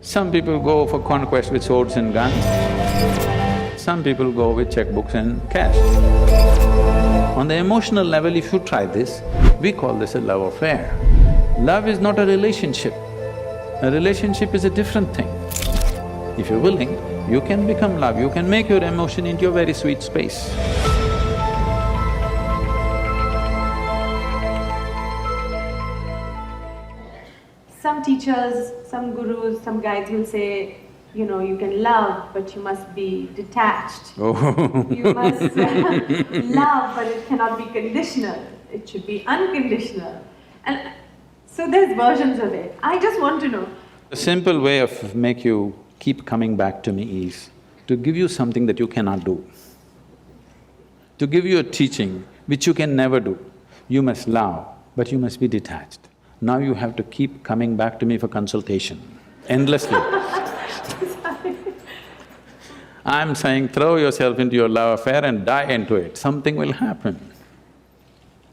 Some people go for conquest with swords and guns, some people go with checkbooks and cash. On the emotional level, if you try this, we call this a love affair. Love is not a relationship. A relationship is a different thing. If you're willing, you can become love, you can make your emotion into a very sweet space. Some teachers, some gurus, some guides will say, you can love, but you must be detached. Oh. You must love, but it cannot be conditional. It should be unconditional. And so there's versions of it. I just want to know. A simple way of make you keep coming back to me is to give you something that you cannot do. To give you a teaching which you can never do. You must love, but you must be detached. Now you have to keep coming back to me for consultation, endlessly. I'm saying throw yourself into your love affair and die into it, something will happen.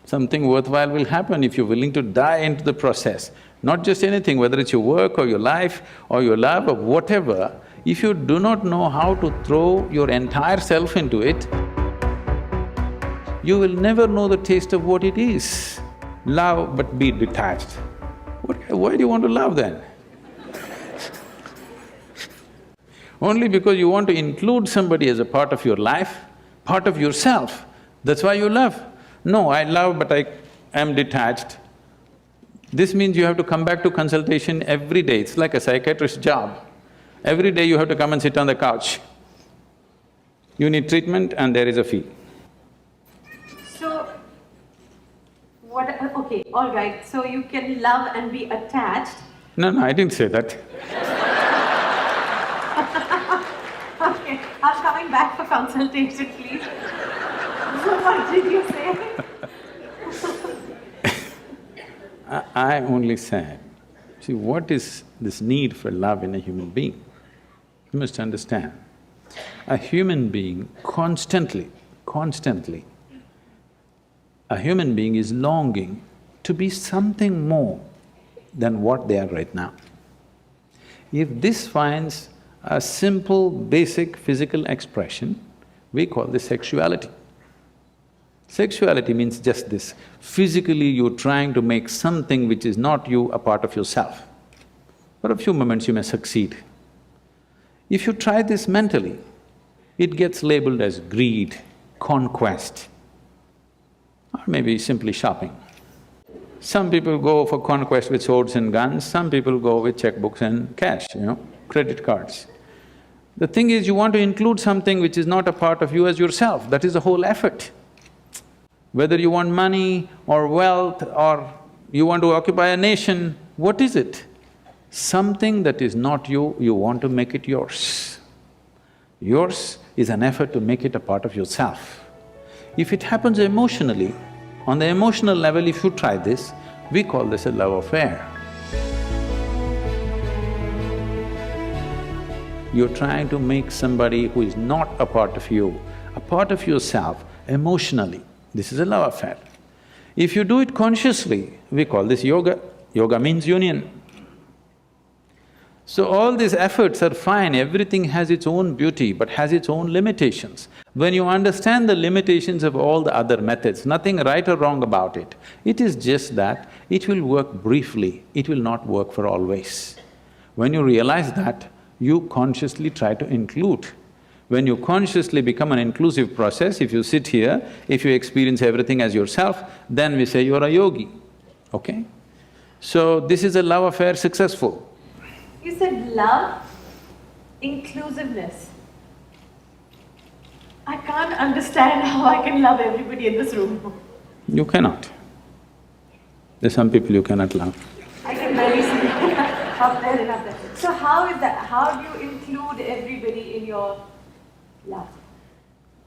Something worthwhile will happen if you're willing to die into the process. Not just anything, whether it's your work or your life or your love or whatever, if you do not know how to throw your entire self into it, you will never know the taste of what it is. Love but be detached. Why do you want to love then? Only because you want to include somebody as a part of your life, part of yourself, that's why you love. No, I love but I am detached. This means you have to come back to consultation every day, it's like a psychiatrist's job. Every day you have to come and sit on the couch. You need treatment and there is a fee. Okay, all right, so you can love and be attached. No, I didn't say that. Okay, I'm coming back for consultation, please. So what did you say? I only said, see, what is this need for love in a human being? You must understand, a human being constantly, a human being is longing to be something more than what they are right now. If this finds a simple, basic physical expression, we call this sexuality. Sexuality means just this, physically you're trying to make something which is not you a part of yourself. For a few moments you may succeed. If you try this mentally, it gets labeled as greed, conquest, or maybe simply shopping. Some people go for conquest with swords and guns, some people go with checkbooks and cash, credit cards. The thing is, you want to include something which is not a part of you as yourself, that is the whole effort. Whether you want money or wealth or you want to occupy a nation, what is it? Something that is not you, you want to make it yours. Yours is an effort to make it a part of yourself. If it happens emotionally, on the emotional level, if you try this, we call this a love affair. You're trying to make somebody who is not a part of you, a part of yourself emotionally. This is a love affair. If you do it consciously, we call this yoga. Yoga means union. So all these efforts are fine, everything has its own beauty but has its own limitations. When you understand the limitations of all the other methods, nothing right or wrong about it, it is just that it will work briefly, it will not work for always. When you realize that, you consciously try to include. When you consciously become an inclusive process, if you sit here, if you experience everything as yourself, then we say you're a yogi, okay? So this is a love affair successful. You said love, inclusiveness. I can't understand how I can love everybody in this room. You cannot. There's some people you cannot love. I can barely see up there and up there. So how is that? How do you include everybody in your love?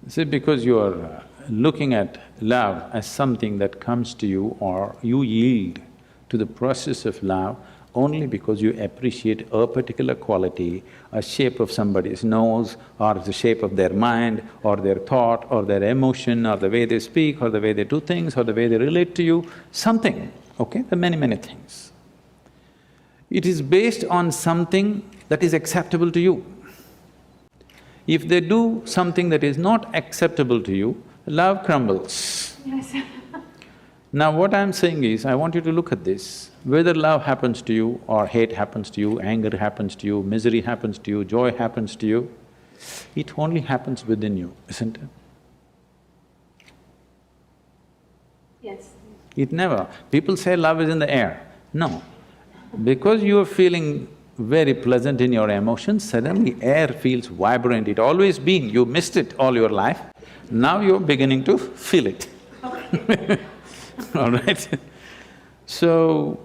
See, because you are looking at love as something that comes to you or you yield to the process of love only because you appreciate a particular quality, a shape of somebody's nose or the shape of their mind or their thought or their emotion or the way they speak or the way they do things or the way they relate to you, something, okay? There are many things. It is based on something that is acceptable to you. If they do something that is not acceptable to you, love crumbles. Yes. Now what I'm saying is, I want you to look at this. Whether love happens to you or hate happens to you, anger happens to you, misery happens to you, joy happens to you, it only happens within you, isn't it? Yes. It never… People say love is in the air. No. Because you are feeling very pleasant in your emotions, suddenly air feels vibrant. It always been, you missed it all your life, now you're beginning to feel it. All right? So,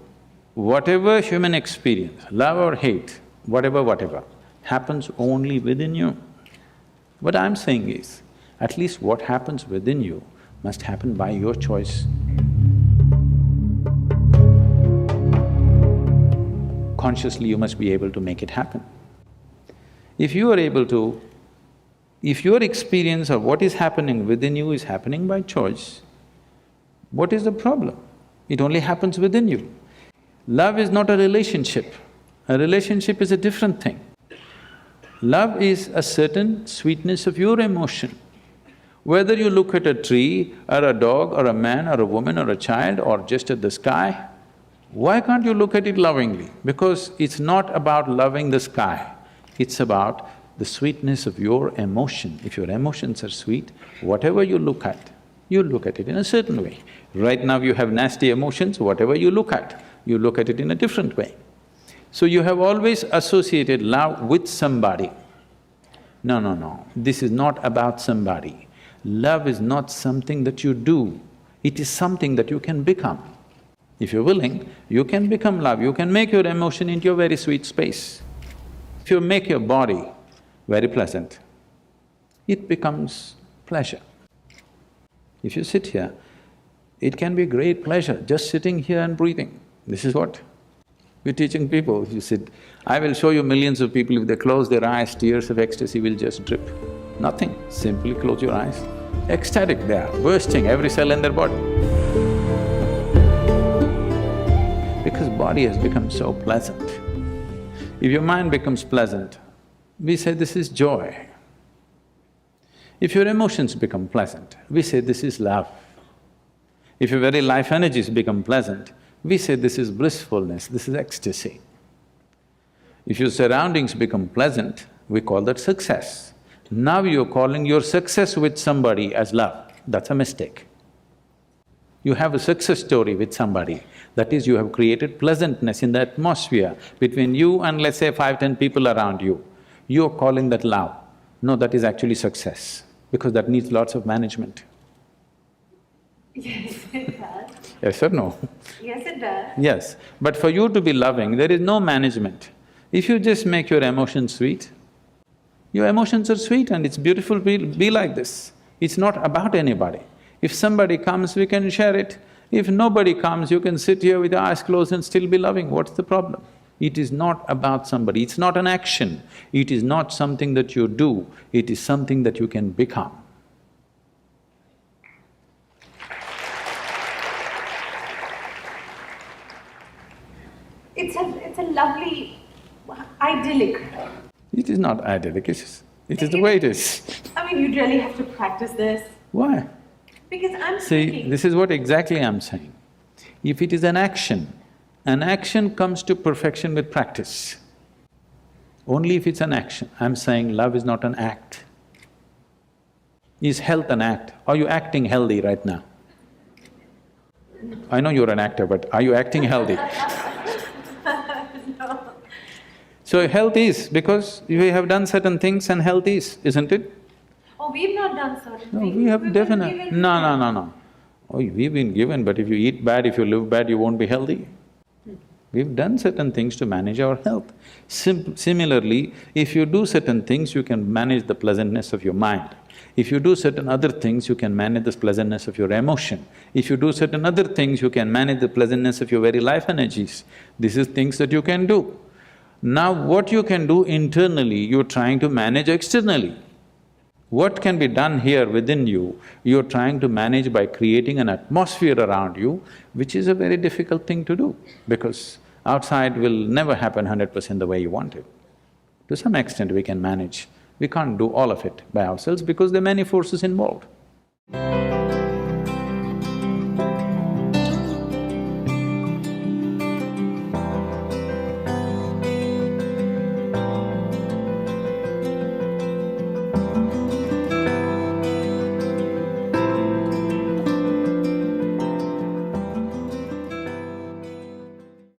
whatever human experience, love or hate, whatever, happens only within you. What I'm saying is, at least what happens within you must happen by your choice. Consciously you must be able to make it happen. If you are able to… if your experience of what is happening within you is happening by choice, what is the problem? It only happens within you. Love is not a relationship. A relationship is a different thing. Love is a certain sweetness of your emotion. Whether you look at a tree, or a dog, or a man, or a woman, or a child, or just at the sky, why can't you look at it lovingly? Because it's not about loving the sky, it's about the sweetness of your emotion. If your emotions are sweet, whatever you look at it in a certain way. Right now you have nasty emotions, whatever you look at it in a different way. So you have always associated love with somebody. No, this is not about somebody. Love is not something that you do, it is something that you can become. If you're willing, you can become love, you can make your emotion into a very sweet space. If you make your body very pleasant, it becomes pleasure. If you sit here, it can be great pleasure just sitting here and breathing. This is what we're teaching people. If you sit… I will show you millions of people, if they close their eyes, tears of ecstasy will just drip. Nothing, simply close your eyes. Ecstatic they are, bursting every cell in their body. Because body has become so pleasant. If your mind becomes pleasant, we say this is joy. If your emotions become pleasant, we say this is love. If your very life energies become pleasant, we say this is blissfulness, this is ecstasy. If your surroundings become pleasant, we call that success. Now you're calling your success with somebody as love, that's a mistake. You have a success story with somebody, that is, you have created pleasantness in the atmosphere between you and let's say 5–10 people around you. You're calling that love. No, that is actually success, because that needs lots of management. Yes, it does. Yes or no? Yes, it does. Yes, but for you to be loving, there is no management. If you just make your emotions sweet, your emotions are sweet and it's beautiful, be like this. It's not about anybody. If somebody comes, we can share it. If nobody comes, you can sit here with your eyes closed and still be loving. What's the problem? It is not about somebody, it's not an action. It is not something that you do, it is something that you can become. It's a lovely, idyllic. It is not idyllic, it is the way it is. I mean, you'd really have to practice this. Why? Because I'm See, thinking… this is what exactly I'm saying. If it is an action comes to perfection with practice. Only if it's an action. I'm saying love is not an act. Is health an act? Are you acting healthy right now? I know you're an actor, but are you acting healthy? No. So health is, because we have done certain things and health is, isn't it? Oh, we've not done certain No, things. we have We've definitely… been given… No. Oh, we've been given, but if you eat bad, if you live bad, you won't be healthy. We've done certain things to manage our health. Similarly, if you do certain things, you can manage the pleasantness of your mind. If you do certain other things, you can manage the pleasantness of your emotion. If you do certain other things, you can manage the pleasantness of your very life energies. This is things that you can do. Now what you can do internally, you're trying to manage externally. What can be done here within you, you're trying to manage by creating an atmosphere around you, which is a very difficult thing to do, because outside will never happen 100% the way you want it. To some extent we can manage. We can't do all of it by ourselves because there are many forces involved.